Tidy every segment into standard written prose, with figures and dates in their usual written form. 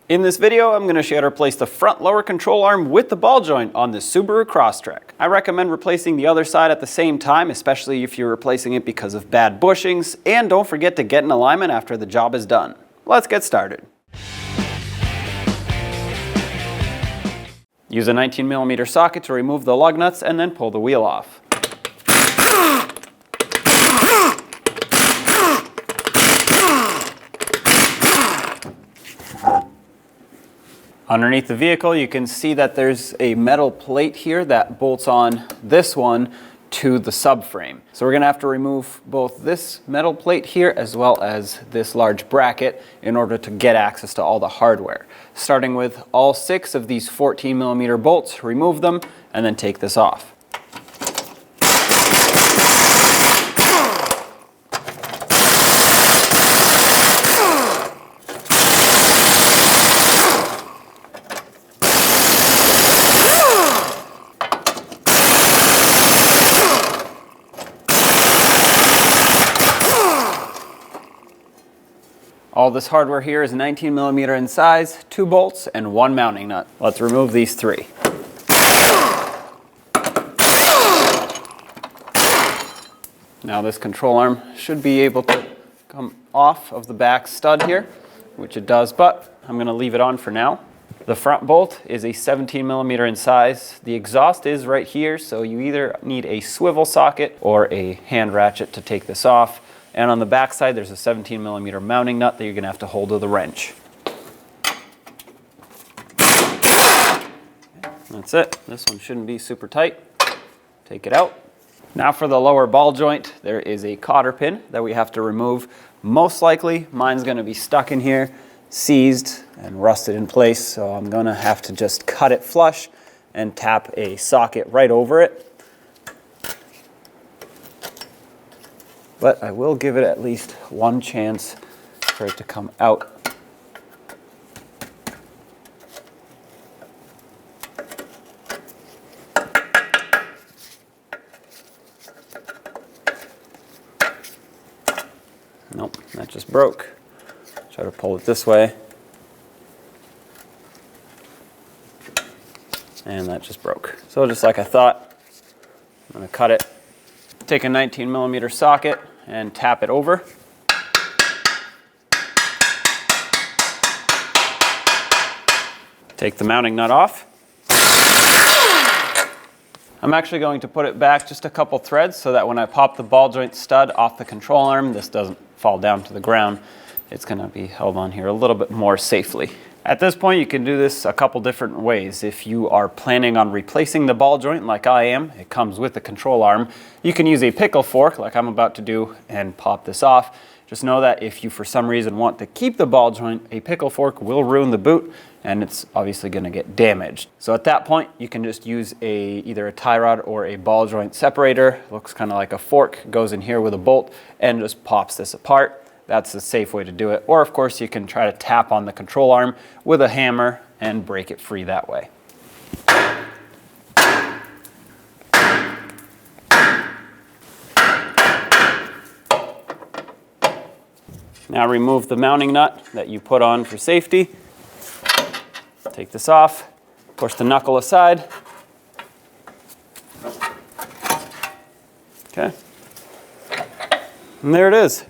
In this video, I'm going to show you how to replace the front lower control arm with the ball joint on the Subaru Crosstrek. I recommend replacing the other side at the same time, especially if you're replacing it because of bad bushings, and don't forget to get in alignment after the job is done. Let's get started. Use a 19mm socket to remove the lug nuts and then pull the wheel off. Underneath the vehicle, you can see that there's a metal plate here that bolts on this one to the subframe. So we're gonna have to remove both this metal plate here as well as this large bracket in order to get access to all the hardware. Starting with all 6 of these 14mm bolts, remove them and then take this off. All this hardware here is 19mm in size, 2 bolts, and 1 mounting nut. Let's remove these 3. Now this control arm should be able to come off of the back stud here, which it does, but I'm going to leave it on for now. The front bolt is a 17mm in size. The exhaust is right here, so you either need a swivel socket or a hand ratchet to take this off. And on the back side, there's a 17mm mounting nut that you're gonna have to hold with a wrench. That's it. This one shouldn't be super tight. Take it out. Now for the lower ball joint, there is a cotter pin that we have to remove. Most likely, mine's gonna be stuck in here, seized and rusted in place, so I'm gonna have to just cut it flush and tap a socket right over it. But I will give it at least one chance for it to come out. Nope, that just broke. Try to pull it this way. And that just broke. So just like I thought, I'm gonna cut it. Take a 19mm socket and tap it over. Take the mounting nut off. I'm actually going to put it back just a couple threads so that when I pop the ball joint stud off the control arm, this doesn't fall down to the ground. It's going to be held on here a little bit more safely. At this point, you can do this a couple different ways. If you are planning on replacing the ball joint like I am, it comes with the control arm, you can use a pickle fork like I'm about to do and pop this off. Just know that if you for some reason want to keep the ball joint, a pickle fork will ruin the boot and it's obviously going to get damaged. So at that point, you can just use either a tie rod or a ball joint separator. Looks kind of like a fork, goes in here with a bolt and just pops this apart. That's the safe way to do it. Or of course you can try to tap on the control arm with a hammer and break it free that way. Now remove the mounting nut that you put on for safety. Take this off, push the knuckle aside. Okay. And there it is.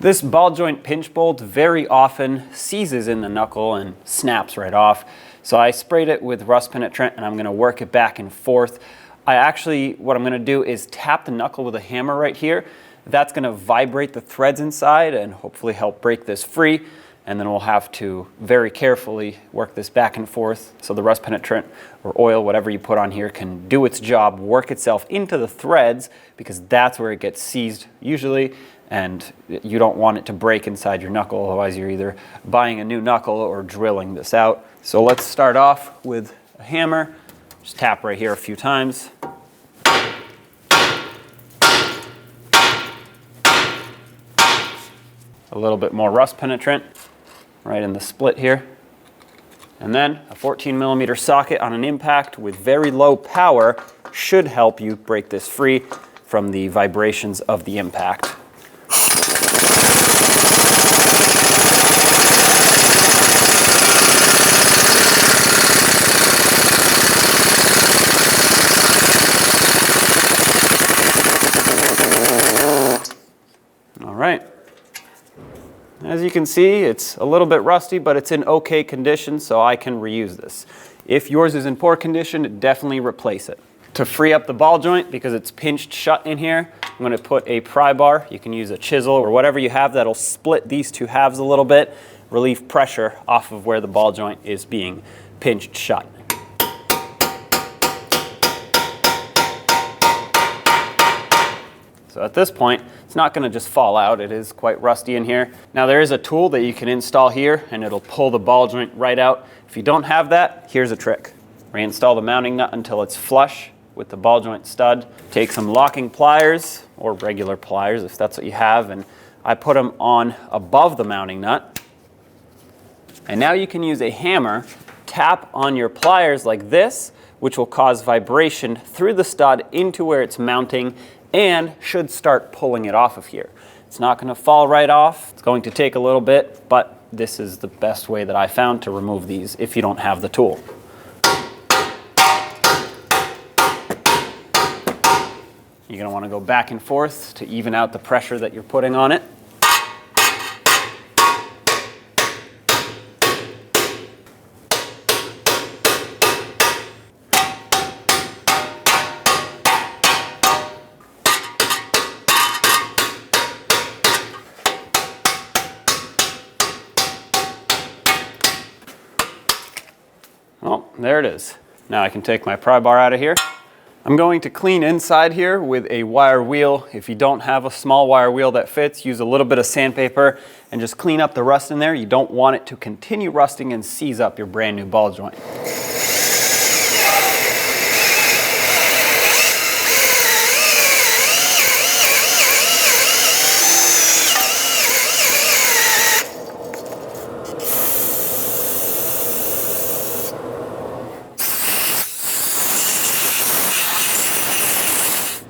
This ball joint pinch bolt very often seizes in the knuckle and snaps right off. So I sprayed it with rust penetrant and I'm going to work it back and forth. What I'm going to do is tap the knuckle with a hammer right here. That's going to vibrate the threads inside and hopefully help break this free. And then we'll have to very carefully work this back and forth so the rust penetrant or oil, whatever you put on here, can do its job, work itself into the threads, because that's where it gets seized usually. And you don't want it to break inside your knuckle, otherwise you're either buying a new knuckle or drilling this out. So let's start off with a hammer. Just tap right here a few times. A little bit more rust penetrant right in the split here. And then a 14mm socket on an impact with very low power should help you break this free from the vibrations of the impact. As you can see, it's a little bit rusty, but it's in okay condition, so I can reuse this. If yours is in poor condition, definitely replace it. To free up the ball joint, because it's pinched shut in here, I'm going to put a pry bar. You can use a chisel or whatever you have that'll split these two halves a little bit, relieve pressure off of where the ball joint is being pinched shut. So at this point, it's not going to just fall out. It is quite rusty in here. Now there is a tool that you can install here and it'll pull the ball joint right out. If you don't have that, here's a trick. Reinstall the mounting nut until it's flush with the ball joint stud. Take some locking pliers or regular pliers if that's what you have, and I put them on above the mounting nut. And now you can use a hammer, tap on your pliers like this, which will cause vibration through the stud into where it's mounting and should start pulling it off of here. It's not going to fall right off. It's going to take a little bit, but this is the best way that I found to remove these if you don't have the tool. You're going to want to go back and forth to even out the pressure that you're putting on it. Well, there it is. Now I can take my pry bar out of here. I'm going to clean inside here with a wire wheel. If you don't have a small wire wheel that fits, use a little bit of sandpaper and just clean up the rust in there. You don't want it to continue rusting and seize up your brand new ball joint.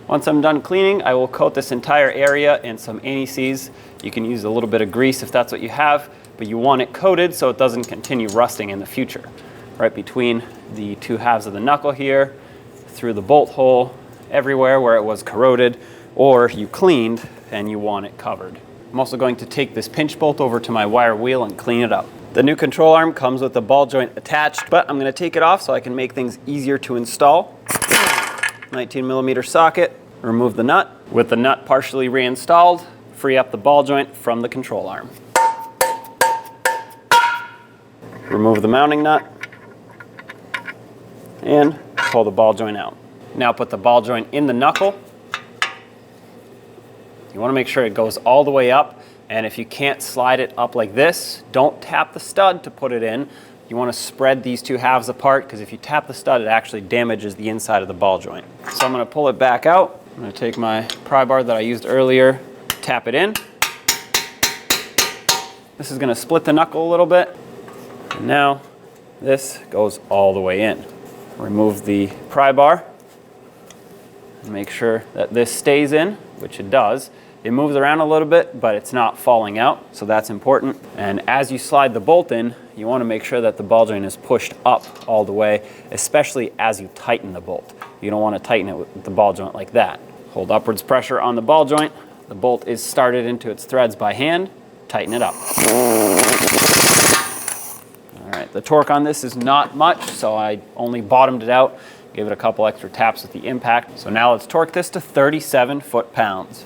Once I'm done cleaning, I will coat this entire area in some anti-seize. You can use a little bit of grease if that's what you have, but you want it coated so it doesn't continue rusting in the future. Right between the two halves of the knuckle here, through the bolt hole, everywhere where it was corroded or you cleaned and you want it covered. I'm also going to take this pinch bolt over to my wire wheel and clean it up. The new control arm comes with the ball joint attached, but I'm going to take it off so I can make things easier to install. 19mm socket, remove the nut. With the nut partially reinstalled, free up the ball joint from the control arm. Remove the mounting nut and pull the ball joint out. Now put the ball joint in the knuckle. You want to make sure it goes all the way up, and if you can't slide it up like this, don't tap the stud to put it in. You want to spread these two halves apart, because if you tap the stud, it actually damages the inside of the ball joint. So I'm going to pull it back out. I'm going to take my pry bar that I used earlier, tap it in. This is going to split the knuckle a little bit. And now this goes all the way in. Remove the pry bar. And make sure that this stays in, which it does. It moves around a little bit, but it's not falling out, so that's important. And as you slide the bolt in, you want to make sure that the ball joint is pushed up all the way, especially as you tighten the bolt. You don't want to tighten it with the ball joint like that. Hold upwards pressure on the ball joint. The bolt is started into its threads by hand. Tighten it up. All right, the torque on this is not much, so I only bottomed it out. Gave it a couple extra taps with the impact. So now let's torque this to 37 foot-pounds.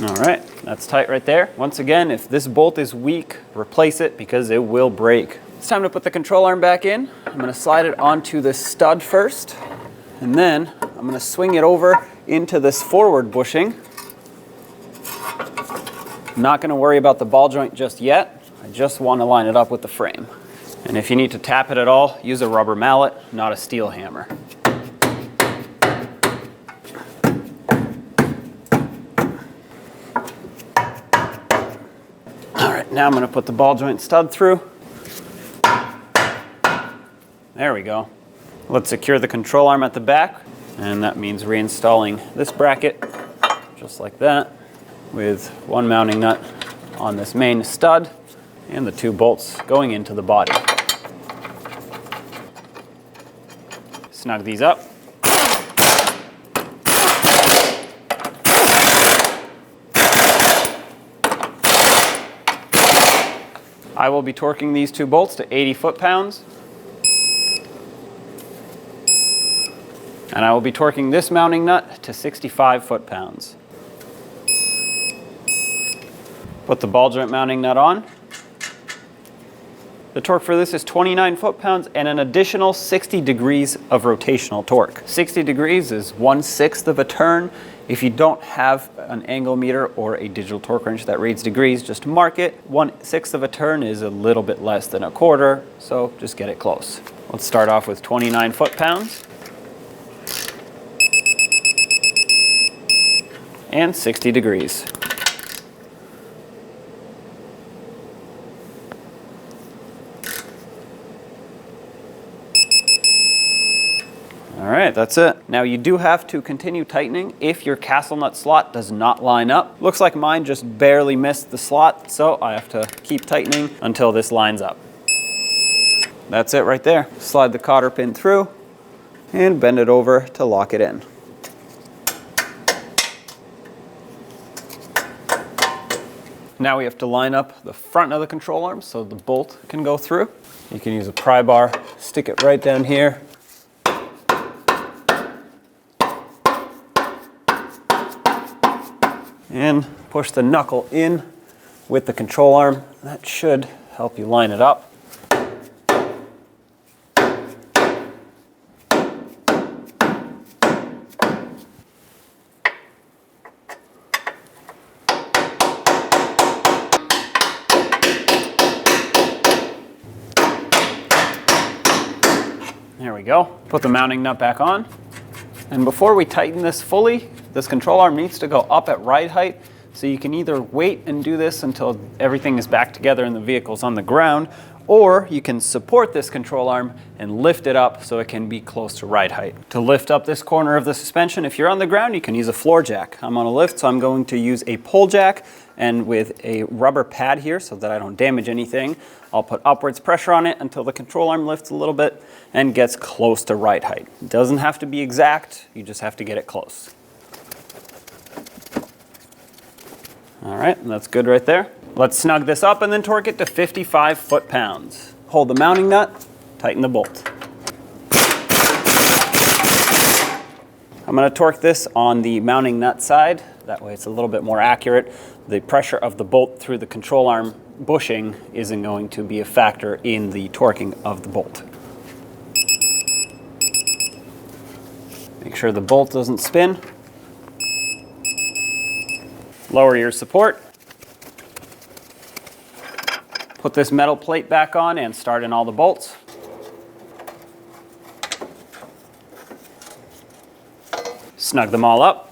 All right, that's tight right there. Once again, if this bolt is weak, replace it because it will break. It's time to put the control arm back in. I'm going to slide it onto the stud first, and then I'm going to swing it over into this forward bushing. I'm not going to worry about the ball joint just yet. I just want to line it up with the frame. And if you need to tap it at all, use a rubber mallet, not a steel hammer. Now I'm going to put the ball joint stud through. There we go. Let's secure the control arm at the back, and that means reinstalling this bracket just like that with one mounting nut on this main stud and the two bolts going into the body. Snug these up. I will be torquing these two bolts to 80 foot-pounds. And I will be torquing this mounting nut to 65 foot-pounds. Put the ball joint mounting nut on. The torque for this is 29 foot-pounds and an additional 60 degrees of rotational torque. 60 degrees is 1/6 of a turn. If you don't have an angle meter or a digital torque wrench that reads degrees, just mark it. 1/6 of a turn is a little bit less than a quarter, so just get it close. Let's start off with 29 foot-pounds. And 60 degrees. All right, that's it. Now you do have to continue tightening if your castle nut slot does not line up. Looks like mine just barely missed the slot, so I have to keep tightening until this lines up. That's it right there. Slide the cotter pin through and bend it over to lock it in. Now we have to line up the front of the control arm so the bolt can go through. You can use a pry bar, stick it right down here. And push the knuckle in with the control arm. That should help you line it up. There we go. Put the mounting nut back on. And before we tighten this fully, this control arm needs to go up at ride height. So you can either wait and do this until everything is back together and the vehicle's on the ground, or you can support this control arm and lift it up so it can be close to ride height. To lift up this corner of the suspension, if you're on the ground, you can use a floor jack. I'm on a lift, so I'm going to use a pull jack, and with a rubber pad here so that I don't damage anything, I'll put upwards pressure on it until the control arm lifts a little bit and gets close to ride height. It doesn't have to be exact, you just have to get it close. All right, that's good right there. Let's snug this up and then torque it to 55 foot-pounds. Hold the mounting nut, tighten the bolt. I'm going to torque this on the mounting nut side. That way it's a little bit more accurate. The pressure of the bolt through the control arm bushing isn't going to be a factor in the torquing of the bolt. Make sure the bolt doesn't spin. Lower your support. Put this metal plate back on and start in all the bolts. Snug them all up.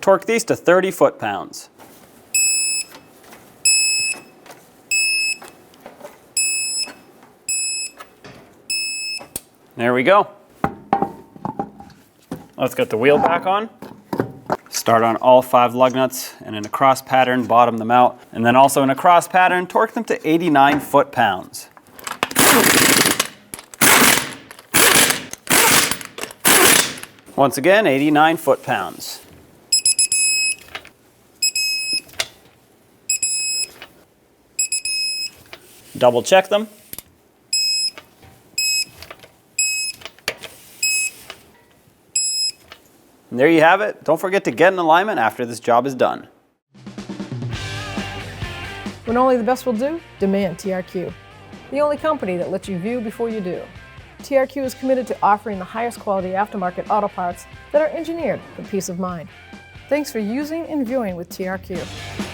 Torque these to 30 foot-pounds. There we go. Let's get the wheel back on. Start on all 5 lug nuts, and in a cross pattern, bottom them out. And then also in a cross pattern, torque them to 89 foot-pounds. Once again, 89 foot-pounds. Double check them. And there you have it. Don't forget to get in alignment after this job is done. When only the best will do, demand TRQ. The only company that lets you view before you do. TRQ is committed to offering the highest quality aftermarket auto parts that are engineered for peace of mind. Thanks for using and viewing with TRQ.